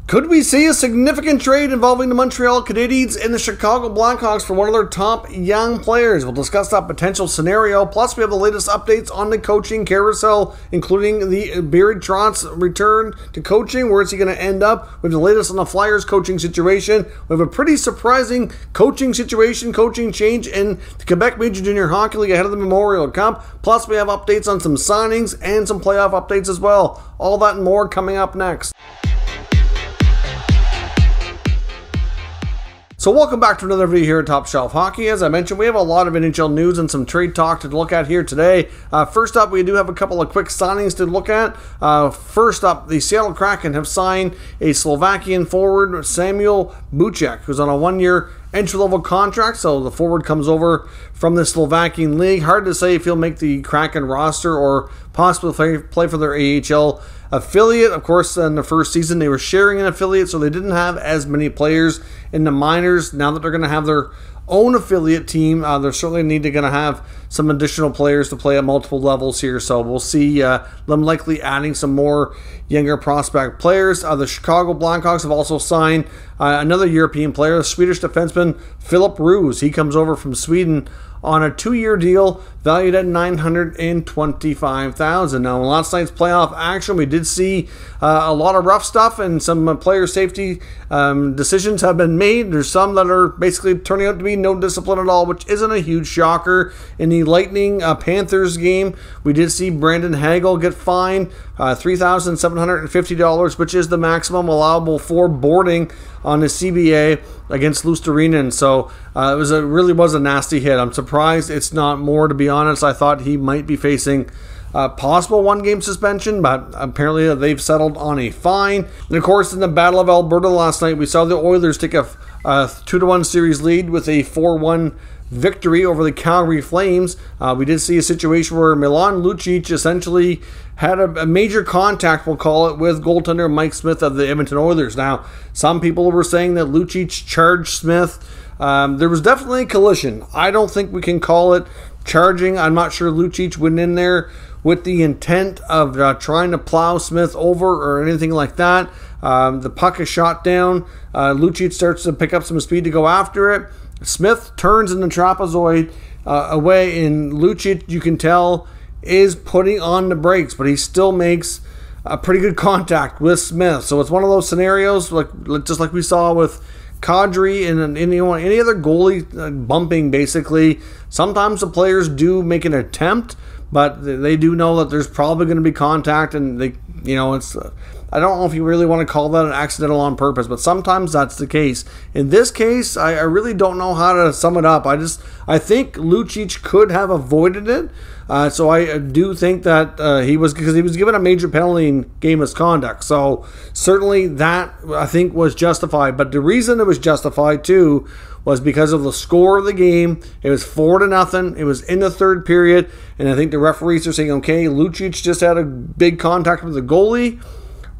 Could we see a significant trade involving the Montreal Canadiens and the Chicago Blackhawks for one of their top young players? We'll discuss that potential scenario. Plus, we have the latest updates on the coaching carousel, including the buried Trotz return to coaching. Where is he going to end up? We have the latest on the Flyers coaching situation. We have a pretty surprising coaching situation, coaching change in the Quebec Major Junior Hockey League ahead of the Memorial Cup. Plus, we have updates on some signings and some playoff updates as well. All that and more coming up next. So welcome back to another video here at Top Shelf Hockey. As I mentioned, we have a lot of NHL news and some trade talk to look at here today. First up, we do have a couple of quick signings to look at. First up, the Seattle Kraken have signed a Slovakian forward, Samuel Buček, who's on a one-year entry-level contract, so the forward comes over from the Slovakian league. Hard to say if he'll make the Kraken roster or possibly play for their AHL affiliate. Of course, in the first season, they were sharing an affiliate, so they didn't have as many players in the minors. Now that they're going to have their own affiliate team, they're certainly going to have some additional players to play at multiple levels here, so we'll see them likely adding some more younger prospect players. The Chicago Blackhawks have also signed another European player, the Swedish defenseman Filip Roos. He comes over from Sweden on a 2-year deal valued at $925,000. Now, in last night's playoff action, we did see a lot of rough stuff and some player safety decisions have been made. There's some that are basically turning out to be no discipline at all, which isn't a huge shocker. In the Lightning Panthers game, we did see Brandon Hagel get fined $3,750, which is the maximum allowable for boarding on the CBA against Luostarinen. So it really was a nasty hit. I'm surprised it's not more, to be honest. I thought he might be facing possible one-game suspension, but apparently they've settled on a fine. And of course, in the Battle of Alberta last night, we saw the Oilers take a 2-1 series lead with a 4-1 victory over the Calgary Flames. We did see a situation where Milan Lucic essentially had a major contact, we'll call it, with goaltender Mike Smith of the Edmonton Oilers. Now, some people were saying that Lucic charged Smith. There was definitely a collision. I don't think we can call it charging. I'm not sure Lucic went in there with the intent of trying to plow Smith over or anything like that. The puck is shot down. Lucic starts to pick up some speed to go after it. Smith turns in the trapezoid away, and Lucic, you can tell, is putting on the brakes, but he still makes a pretty good contact with Smith. So it's one of those scenarios, just like we saw with Kadri and any other goalie bumping, basically. Sometimes the players do make an attempt, but they do know that there's probably going to be contact, and it's I don't know if you really want to call that an accidental on purpose, but sometimes that's the case. In this case, I really don't know how to sum it up. I think Lucic could have avoided it. So I do think that because he was given a major penalty in game misconduct. So certainly that, I think, was justified. But the reason it was justified too was because of the score of the game. It was 4-0. It was in the third period, and I think the referees are saying, okay, Lucic just had a big contact with the goalie.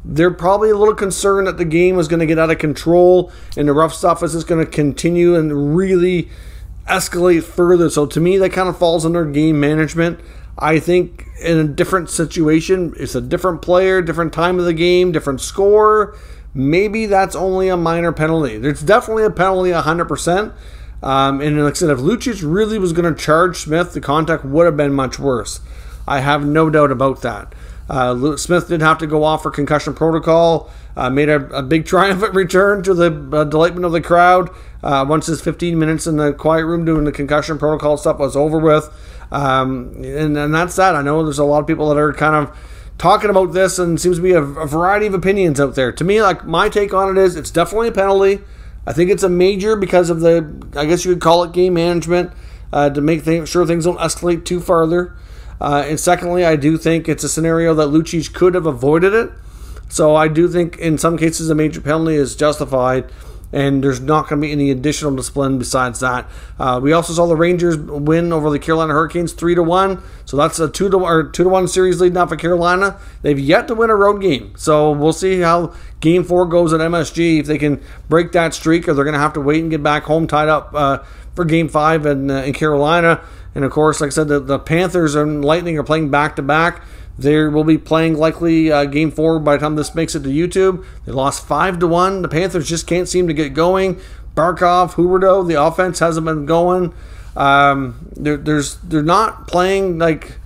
They're probably a little concerned that the game was going to get out of control and the rough stuff is just going to continue and really escalate further. So to me, that kind of falls under game management. I think in a different situation, it's a different player, different time of the game, different score. Maybe that's only a minor penalty. There's definitely a penalty 100%. And like I said, if Lucic really was going to charge Smith, the contact would have been much worse. I have no doubt about that. Smith did have to go off for concussion protocol, made a big triumphant return to the delightment of the crowd once his 15 minutes in the quiet room doing the concussion protocol stuff was over with. And that's that. I know there's a lot of people that are kind of talking about this, and seems to be a variety of opinions out there. To me, like, my take on it is it's definitely a penalty. I think it's a major because of I guess you would call it game management, to make sure things don't escalate too farther. And secondly, I do think it's a scenario that Lucic could have avoided it. So I do think in some cases a major penalty is justified, and there's not going to be any additional discipline besides that. We also saw the Rangers win over the Carolina Hurricanes 3-1. So that's a 2-1 series lead now for Carolina. They've yet to win a road game. So we'll see how Game 4 goes at MSG, if they can break that streak, or they're going to have to wait and get back home tied up for Game 5 in Carolina. And of course, like I said, the Panthers and Lightning are playing back-to-back. They will be playing likely Game 4 by the time this makes it to YouTube. They lost 5-1. The Panthers just can't seem to get going. Barkov, Huberdeau, the offense hasn't been going. They're not playing like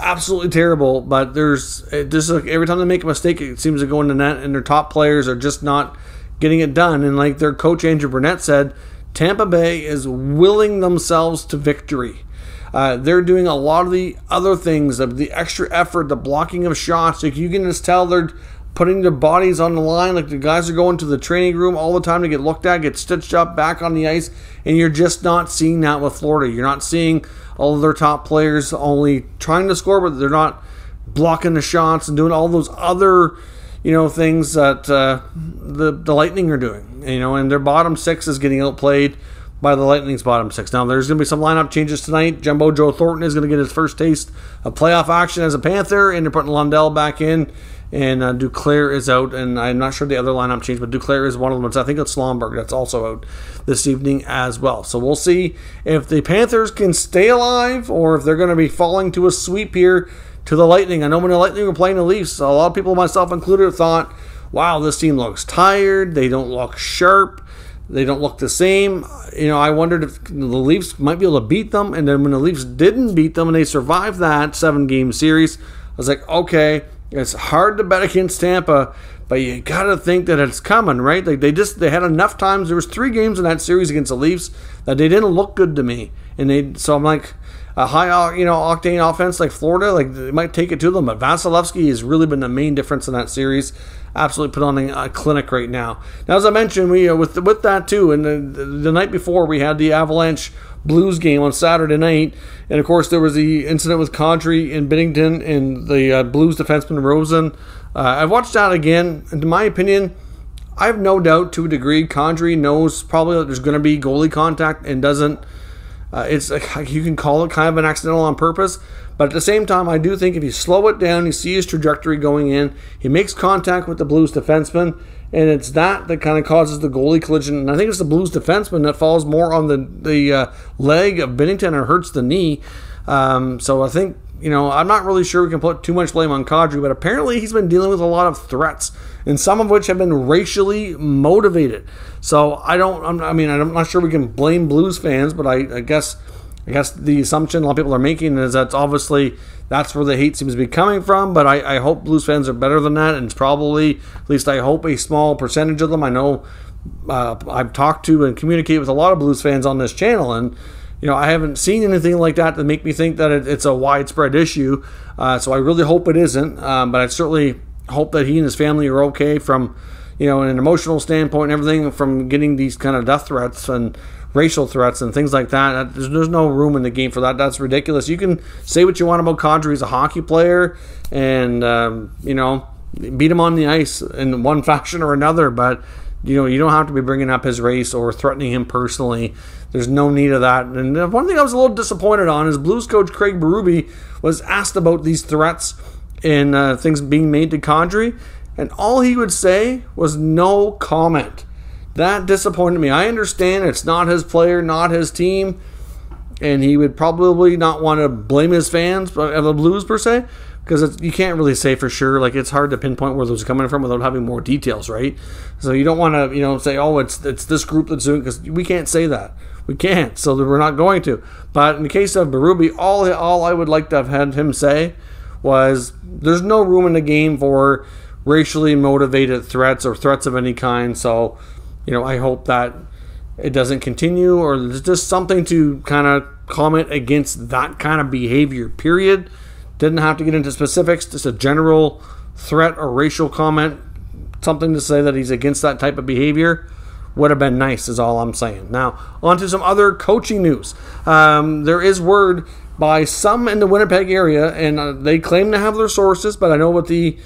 absolutely terrible, but there's just like every time they make a mistake, it seems to go in the net, and their top players are just not getting it done. And like their coach Andrew Burnett said, Tampa Bay is willing themselves to victory. They're doing a lot of the other things, the extra effort, the blocking of shots. Like you can just tell they're putting their bodies on the line. Like the guys are going to the training room all the time to get looked at, get stitched up, back on the ice. And you're just not seeing that with Florida. You're not seeing all of their top players only trying to score, but they're not blocking the shots and doing all those other, things that the Lightning are doing. And their bottom six is getting outplayed by the Lightning's bottom six. Now, there's going to be some lineup changes tonight. Jumbo Joe Thornton is going to get his first taste of playoff action as a Panther, and they're putting Lundell back in, and Duclair is out, and I'm not sure the other lineup change, but Duclair is one of them. So I think it's Slomberg that's also out this evening as well. So we'll see if the Panthers can stay alive or if they're going to be falling to a sweep here to the Lightning. I know when the Lightning were playing the Leafs, a lot of people, myself included, thought, wow, this team looks tired. They don't look sharp. They don't look the same. I wondered if the Leafs might be able to beat them. And then when the Leafs didn't beat them and they survived that 7-game series, I was like, okay, it's hard to bet against Tampa, but you got to think that it's coming, right? Like they had enough times. There was 3 games in that series against the Leafs that they didn't look good to me. So I'm like, a high, octane offense like Florida, like they might take it to them. But Vasilevsky has really been the main difference in that series. Absolutely put on a clinic right now. Now, as I mentioned, we with that too, and the night before we had the Avalanche Blues game on Saturday night, and of course there was the incident with Kadri in Binnington and the Blues defenseman Rosen. I've watched that again, and in my opinion, I have no doubt to a degree Kadri knows probably that there's going to be goalie contact and doesn't. It's like you can call it kind of an accidental on purpose, but at the same time, I do think if you slow it down, you see his trajectory going in, he makes contact with the Blues defenseman, and it's that kind of causes the goalie collision. And I think it's the Blues defenseman that falls more on the leg of Binnington or hurts the knee. So I think, I'm not really sure we can put too much blame on Kadri, but apparently he's been dealing with a lot of threats, and some of which have been racially motivated. So I'm not sure we can blame Blues fans, but I guess the assumption a lot of people are making is that's obviously that's where the hate seems to be coming from. But I hope Blues fans are better than that, and it's probably, at least I hope, a small percentage of them. I know I've talked to and communicated with a lot of Blues fans on this channel, and I haven't seen anything like that to make me think that it's a widespread issue. So I really hope it isn't. But I certainly hope that he and his family are okay from, an emotional standpoint and everything, from getting these kind of death threats and racial threats and things like that. There's no room in the game for that. That's ridiculous. You can say what you want about Kadri. He's a hockey player, and beat him on the ice in one fashion or another, but you don't have to be bringing up his race or threatening him personally. There's no need of that. And one thing I was a little disappointed on is Blues coach Craig Berube was asked about these threats and things being made to Kadri, and all he would say was no comment. That disappointed me. I understand it's not his player, not his team, and he would probably not want to blame his fans of the Blues per se, because you can't really say for sure. Like, it's hard to pinpoint where those are coming from without having more details, right? So you don't want to, say, oh, it's this group that's doing, because we can't say that. We can't, so we're not going to. But in the case of Berube, all I would like to have had him say was there's no room in the game for racially motivated threats or threats of any kind. So, I hope that it doesn't continue, or there's just something to kind of comment against that kind of behavior, period. Didn't have to get into specifics, just a general threat or racial comment, something to say that he's against that type of behavior would have been nice, is all I'm saying. Now, on to some other coaching news. There is word by some in the Winnipeg area, and they claim to have their sources, but I know what the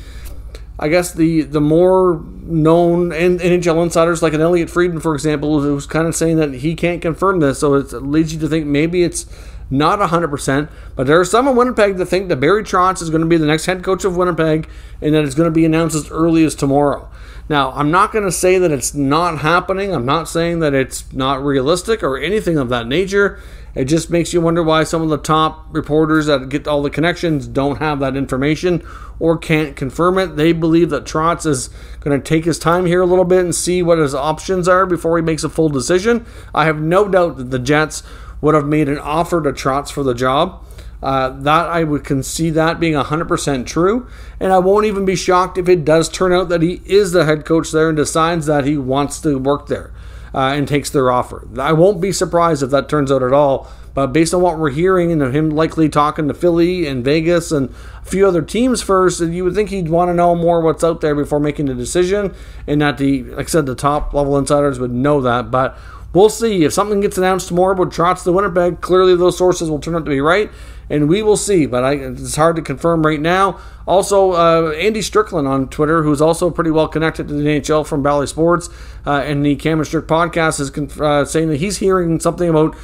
more known NHL insiders, like an Elliot Friedman, for example, who's kind of saying that he can't confirm this, so it leads you to think maybe it's not 100%, but there are some in Winnipeg that think that Barry Trotz is going to be the next head coach of Winnipeg and that it's going to be announced as early as tomorrow. Now, I'm not going to say that it's not happening. I'm not saying that it's not realistic or anything of that nature. It just makes you wonder why some of the top reporters that get all the connections don't have that information or can't confirm it. They believe that Trotz is going to take his time here a little bit and see what his options are before he makes a full decision. I have no doubt that the Jets would have made an offer to Trotz for the job. That I would concede that being 100% true, and I won't even be shocked if it does turn out that he is the head coach there and decides that he wants to work there and takes their offer. I won't be surprised if that turns out at all, but based on what we're hearing and him likely talking to Philly and Vegas and a few other teams first, you would think he'd want to know more what's out there before making a decision, and that like I said, the top level insiders would know that, but we'll see. If something gets announced tomorrow about Trotz to Winnipeg, clearly those sources will turn out to be right, and we will see. But it's hard to confirm right now. Also, Andy Strickland on Twitter, who's also pretty well connected to the NHL from Bally Sports, and the Cam and Strick podcast, is saying that he's hearing something about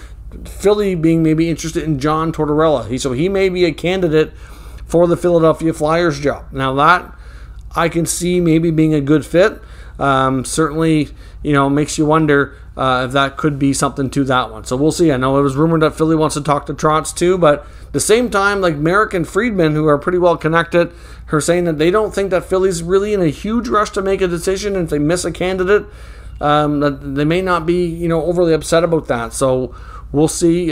Philly being maybe interested in John Tortorella. So he may be a candidate for the Philadelphia Flyers job. Now that I can see maybe being a good fit. Certainly, makes you wonder if that could be something to that one. So we'll see. I know it was rumored that Philly wants to talk to Trotz too, but at the same time, like Merrick and Friedman, who are pretty well connected, are saying that they don't think that Philly's really in a huge rush to make a decision. And if they miss a candidate, that they may not be, overly upset about that. So we'll see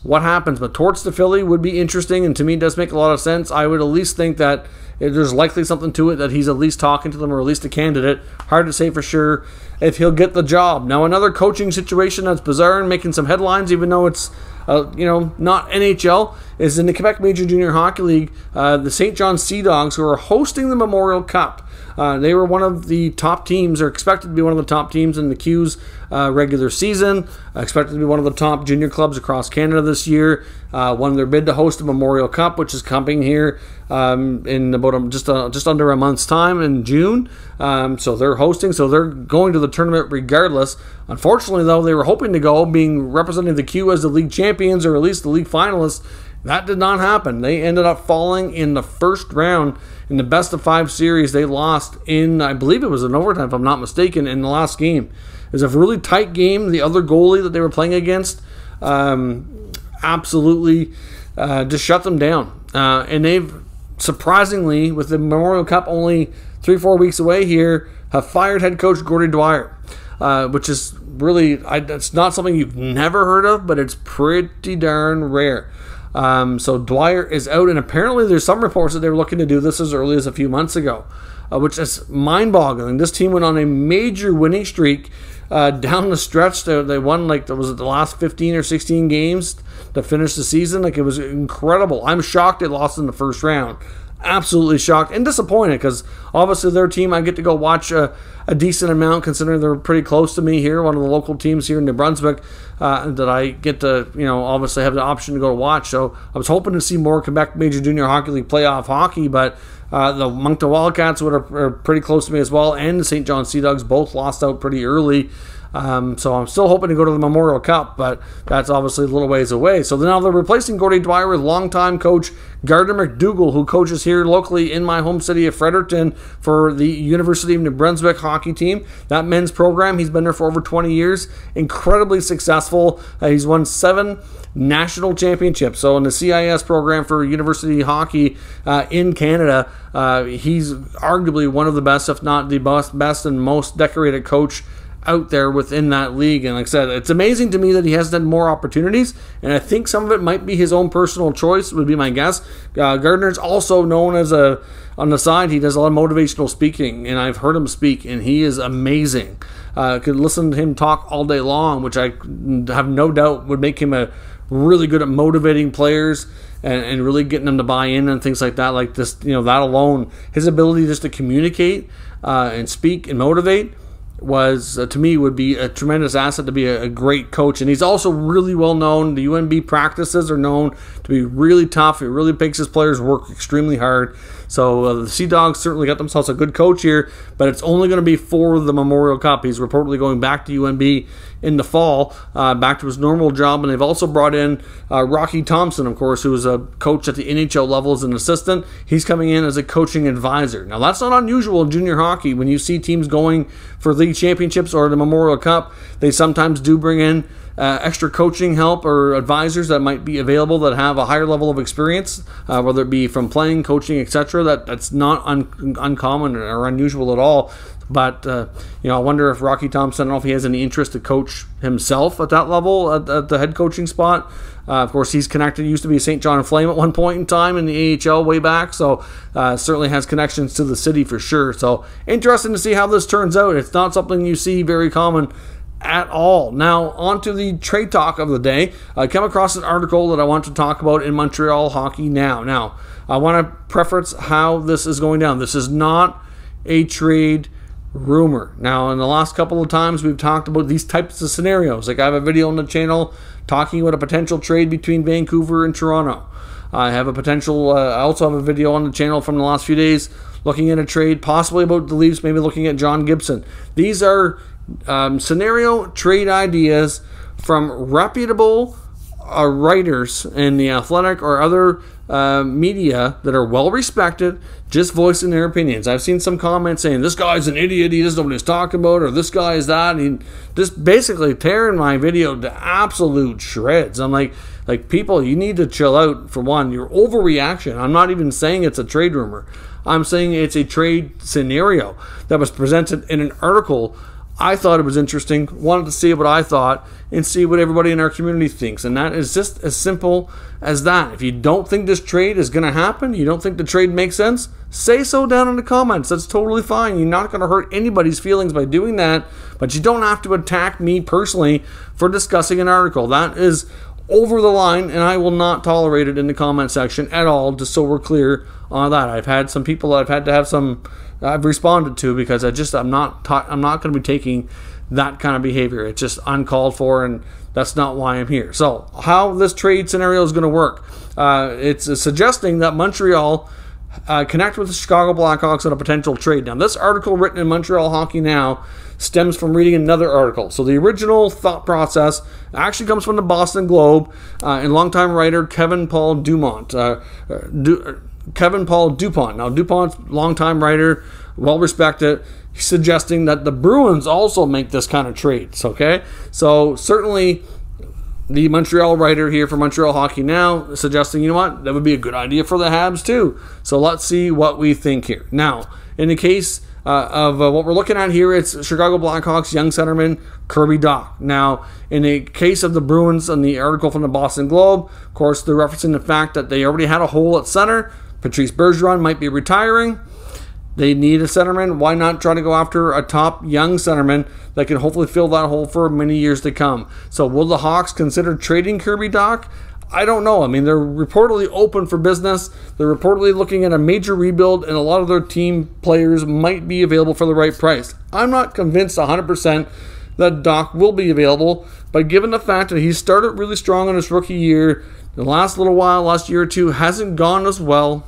what happens. But Torts to Philly would be interesting, and to me, it does make a lot of sense. I would at least think that there's likely something to it, that he's at least talking to them, or at least a candidate. Hard to say for sure if he'll get the job. Now, another coaching situation that's bizarre and making some headlines, even though it's not NHL, is in the Quebec Major Junior Hockey League. The St. John Sea Dogs, who are hosting the Memorial Cup. They were one of the top teams, or expected to be one of the top teams in the Q's regular season. Expected to be one of the top junior clubs across Canada this year. Won their bid to host the Memorial Cup, which is coming here in about just under a month's time in June. So they're hosting, so they're going to the tournament regardless. Unfortunately, though, they were hoping to go, being representing the Q as the league champions, or at least the league finalists. That did not happen. They ended up falling in the first round in the best of 5 series. They lost in, I believe it was an overtime, if I'm not mistaken, in the last game. It was a really tight game. The other goalie that they were playing against absolutely just shut them down. And they've, surprisingly, with the Memorial Cup only 3-4 weeks away here, have fired head coach Gordie Dwyer, which is really, it's not something you've never heard of, but it's pretty darn rare. So Dwyer is out, and apparently there's some reports that they were looking to do this as early as a few months ago, which is mind-boggling. This team went on a major winning streak down the stretch. They won, was it the last 15 or 16 games to finish the season? It was incredible. I'm shocked they lost in the first round. Absolutely shocked and disappointed, because obviously their team, I get to go watch a decent amount, considering they're pretty close to me here, one of the local teams here in New Brunswick, that I get to, obviously have the option to go watch. So I was hoping to see more Quebec Major Junior Hockey League playoff hockey, but the Moncton Wildcats are pretty close to me as well, and the St. John Sea Dogs both lost out pretty early. So I'm still hoping to go to the Memorial Cup, but that's obviously a little ways away. So now they're replacing Gordie Dwyer with longtime coach Gardner McDougall, who coaches here locally in my home city of Fredericton for the University of New Brunswick hockey team. That men's program, he's been there for over 20 years. Incredibly successful. He's won 7 national championships. So in the CIS program for university hockey in Canada, he's arguably one of the best, if not the best and most decorated coach out there within that league. And like I said, it's amazing to me that he hasn't had more opportunities, and I think some of it might be his own personal choice, would be my guess. Gardner's also known as on the side, he does a lot of motivational speaking, and I've heard him speak, and he is amazing. Could listen to him talk all day long, which I have no doubt would make him really good at motivating players and really getting them to buy in and things like that. Like this, that alone, his ability just to communicate and speak and motivate was, to me, would be a tremendous asset to be a great coach. And he's also really well known. The UNB practices are known to be really tough. He really makes his players work extremely hard. So the Sea Dogs certainly got themselves a good coach here, but it's only going to be for the Memorial Cup. He's reportedly going back to UNB in the fall, back to his normal job, and they've also brought in Rocky Thompson, of course, who is a coach at the NHL level as an assistant. He's coming in as a coaching advisor. Now, that's not unusual in junior hockey. When you see teams going for league championships or the Memorial Cup, they sometimes do bring in extra coaching help or advisors that might be available that have a higher level of experience, whether it be from playing, coaching, etc. That's not uncommon or unusual at all. But, I wonder if Rocky Thompson, I don't know if he has any interest to coach himself at that level, at the head coaching spot. Of course, he's connected, used to be a St. John Flame at one point in time in the AHL way back, so certainly has connections to the city for sure. So, interesting to see how this turns out. It's not something you see very common at all. Now, on to the trade talk of the day. I came across an article that I want to talk about in Montreal Hockey Now. Now, I want to preface how this is going down. This is not a trade rumor. Now, in the last couple of times, we've talked about these types of scenarios. Like I have a video on the channel talking about a potential trade between Vancouver and Toronto. I have a potential, I also have a video on the channel from the last few days looking at a trade, possibly about the Leafs, maybe looking at John Gibson. These are scenario trade ideas from reputable writers in the Athletic or other media that are well respected, just voicing their opinions. I've seen some comments saying this guy's an idiot, he doesn't know what he's talking about, or this guy is that, and he just basically tearing my video to absolute shreds. I'm like people, you need to chill out. For one, your overreaction. I'm not even saying it's a trade rumor. I'm saying it's a trade scenario that was presented in an article. I thought it was interesting, wanted to see what I thought and see what everybody in our community thinks. And that is just as simple as that. If you don't think this trade is going to happen, you don't think the trade makes sense, say so down in the comments. That's totally fine. You're not going to hurt anybody's feelings by doing that, but you don't have to attack me personally for discussing an article. That is over the line, and I will not tolerate it in the comment section at all, just so we're clear on that. I've had some people that I've had to have some I've responded to because I'm not going to be taking that kind of behavior. It's just uncalled for, and that's not why I'm here. So how this trade scenario is going to work? It's suggesting that Montreal connect with the Chicago Blackhawks on a potential trade. Now, this article written in Montreal Hockey Now stems from reading another article. So the original thought process actually comes from the Boston Globe and longtime writer Kevin Paul Dumont. Kevin Paul Dupont. Now, Dupont's longtime writer, well respected, suggesting that the Bruins also make this kind of trades. Okay, so certainly the Montreal writer here for Montreal Hockey Now suggesting, you know what, that would be a good idea for the Habs too. So let's see what we think here. Now, in the case of what we're looking at here, it's Chicago Blackhawks young centerman Kirby Dach. Now, in the case of the Bruins, on the article from the Boston Globe, of course, they're referencing the fact that they already had a hole at center. Patrice Bergeron might be retiring. They need a centerman. Why not try to go after a top young centerman that can hopefully fill that hole for many years to come? So will the Hawks consider trading Kirby Dach? I don't know. I mean, they're reportedly open for business. They're reportedly looking at a major rebuild, and a lot of their team players might be available for the right price. I'm not convinced 100% that Dach will be available, but given the fact that he started really strong in his rookie year, the last little while, last year or two, hasn't gone as well.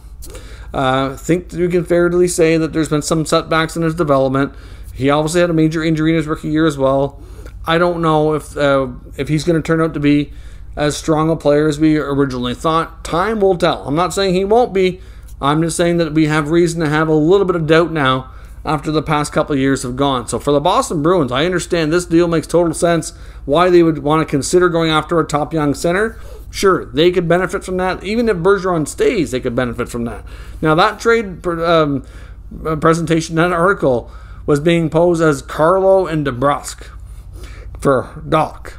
I think that we can fairly say that there's been some setbacks in his development. He obviously had a major injury in his rookie year as well. I don't know if he's going to turn out to be as strong a player as we originally thought. Time will tell. I'm not saying he won't be. I'm just saying that we have reason to have a little bit of doubt now after the past couple of years have gone. So for the Boston Bruins, I understand this deal makes total sense. Why they would want to consider going after a top young center. Sure, they could benefit from that. Even if Bergeron stays, they could benefit from that. Now, that trade presentation, that article, was being posed as Carlo and DeBrusque for Dach.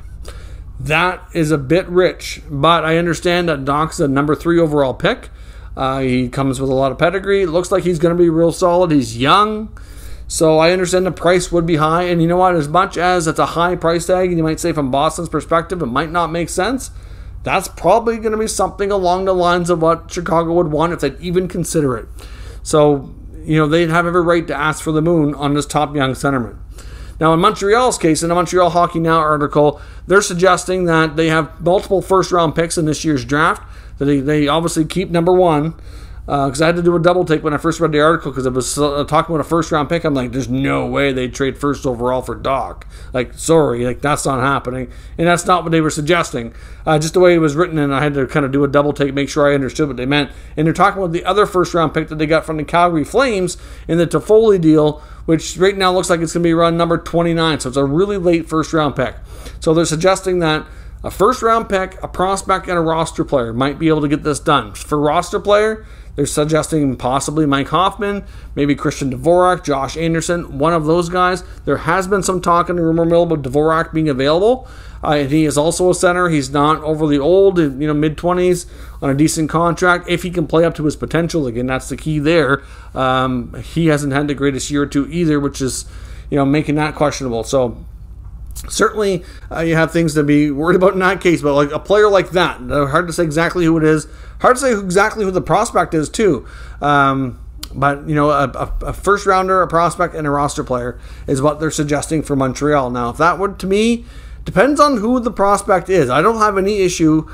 That is a bit rich, but I understand that Dach's a number 3 overall pick. He comes with a lot of pedigree. It looks like he's going to be real solid. He's young. So I understand the price would be high. And you know what? As much as it's a high price tag, and you might say from Boston's perspective, it might not make sense. That's probably going to be something along the lines of what Chicago would want if they'd even consider it. So, you know, they'd have every right to ask for the moon on this top young centerman. Now, in Montreal's case, in the Montreal Hockey Now article, they're suggesting that they have multiple first-round picks in this year's draft. That they obviously keep number 1. because I had to do a double take when I first read the article, because it was talking about a first-round pick. I'm like, there's no way they'd trade first overall for Doc. Like, sorry, like, that's not happening. And that's not what they were suggesting. Just the way it was written, and I had to kind of do a double take, make sure I understood what they meant. And they're talking about the other first-round pick that they got from the Calgary Flames in the Toffoli deal, which right now looks like it's going to be around number 29. So it's a really late first-round pick. So they're suggesting that a first-round pick, a prospect, and a roster player might be able to get this done. For roster player, they're suggesting possibly Mike Hoffman, maybe Christian Dvorak, Josh Anderson, one of those guys. There has been some talk in the rumor mill about Dvorak being available. He is also a center. He's not overly old, mid-20s, on a decent contract. If he can play up to his potential, again, that's the key there. He hasn't had the greatest year or two either, which is, making that questionable. So certainly, you have things to be worried about in that case, but like a player like that, hard to say exactly who it is. Hard to say exactly who the prospect is, too. But, a first rounder, a prospect, and a roster player is what they're suggesting for Montreal. Now, if that would, to me, depends on who the prospect is. I don't have any issue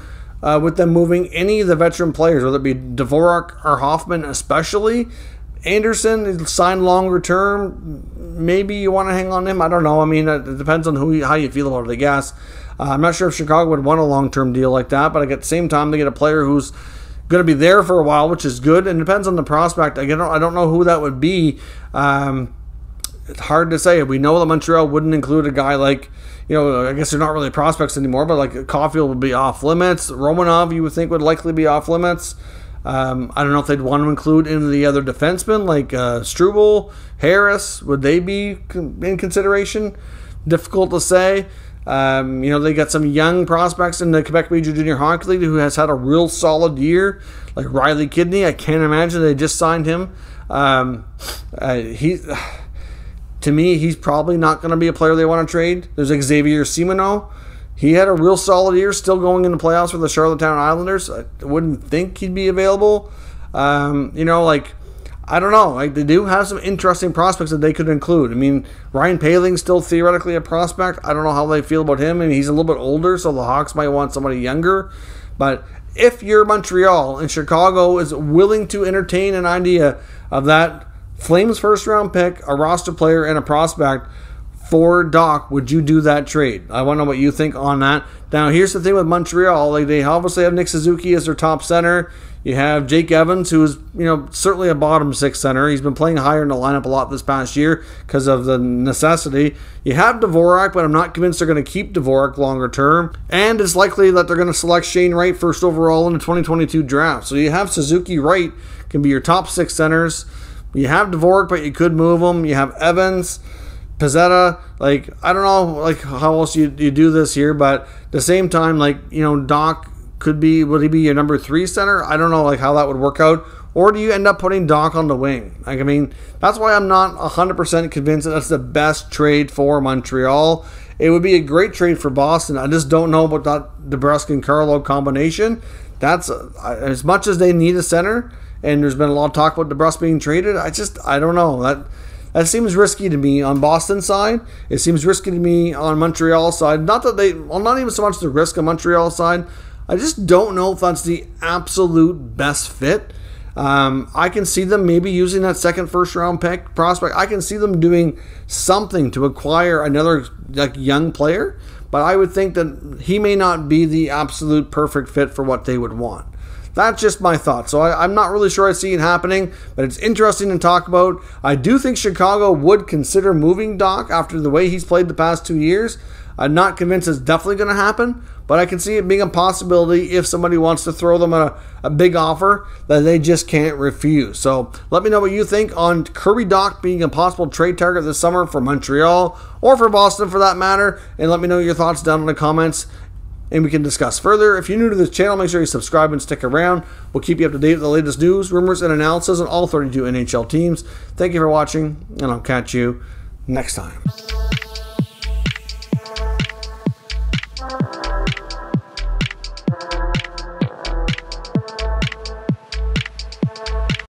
with them moving any of the veteran players, whether it be Dvorak or Hoffman especially. Anderson is signed longer term. Maybe you want to hang on to him. I don't know. I mean, it depends on how you feel about it, I guess. I'm not sure if Chicago would want a long-term deal like that, but at the same time, they get a player who's going to be there for a while, which is good, and it depends on the prospect. I don't know who that would be. It's hard to say. We know that Montreal wouldn't include a guy like, I guess they're not really prospects anymore, but like Caulfield would be off limits. Romanov, you would think, would likely be off limits. I don't know if they'd want to include any of the other defensemen like Struble, Harris. Would they be in consideration? Difficult to say. They got some young prospects in the Quebec Major Junior Hockey League who has had a real solid year, like Riley Kidney. I can't imagine they just signed him. To me, he's probably not going to be a player they want to trade. There's Xavier Simoneau. He had a real solid year, still going into playoffs for the Charlottetown Islanders. I wouldn't think he'd be available. I don't know. Like, they do have some interesting prospects that they could include. I mean, Ryan Paling's still theoretically a prospect. I don't know how they feel about him. I mean, he's a little bit older, so the Hawks might want somebody younger. But if you're Montreal and Chicago is willing to entertain an idea of that Flames first-round pick, a roster player, and a prospect for Doc, would you do that trade? I want to know what you think on that. Now, here's the thing with Montreal. Like, they obviously have Nick Suzuki as their top center. You have Jake Evans, who is, certainly a bottom six center. He's been playing higher in the lineup a lot this past year because of the necessity. You have Dvorak, but I'm not convinced they're going to keep Dvorak longer term. And it's likely that they're going to select Shane Wright first overall in the 2022 draft. So you have Suzuki, Wright can be your top six centers. You have Dvorak, but you could move him. You have Evans, Pizzetta. Like, I don't know, how else you do this here, but at the same time, Doc would he be your number 3 center? I don't know, how that would work out. Or do you end up putting Doc on the wing? That's why I'm not 100% convinced that that's the best trade for Montreal. It would be a great trade for Boston. I just don't know about that DeBrusk and Carlo combination. That's as much as they need a center, and there's been a lot of talk about DeBrusk being traded. I don't know. That seems risky to me on Boston's side. It seems risky to me on Montreal's side. Not even so much the risk on Montreal's side. I just don't know if that's the absolute best fit. I can see them maybe using that second first-round pick prospect. I can see them doing something to acquire another young player, but I would think that he may not be the absolute perfect fit for what they would want. That's just my thought. So I'm not really sure I see it happening, but it's interesting to talk about. I do think Chicago would consider moving Doc after the way he's played the past 2 years. I'm not convinced it's definitely going to happen, but I can see it being a possibility if somebody wants to throw them a big offer that they just can't refuse. So let me know what you think on Kirby Dach being a possible trade target this summer for Montreal or for Boston for that matter, and let me know your thoughts down in the comments, and we can discuss further. If you're new to this channel, make sure you subscribe and stick around. We'll keep you up to date with the latest news, rumors, and analysis on all 32 NHL teams. Thank you for watching, and I'll catch you next time.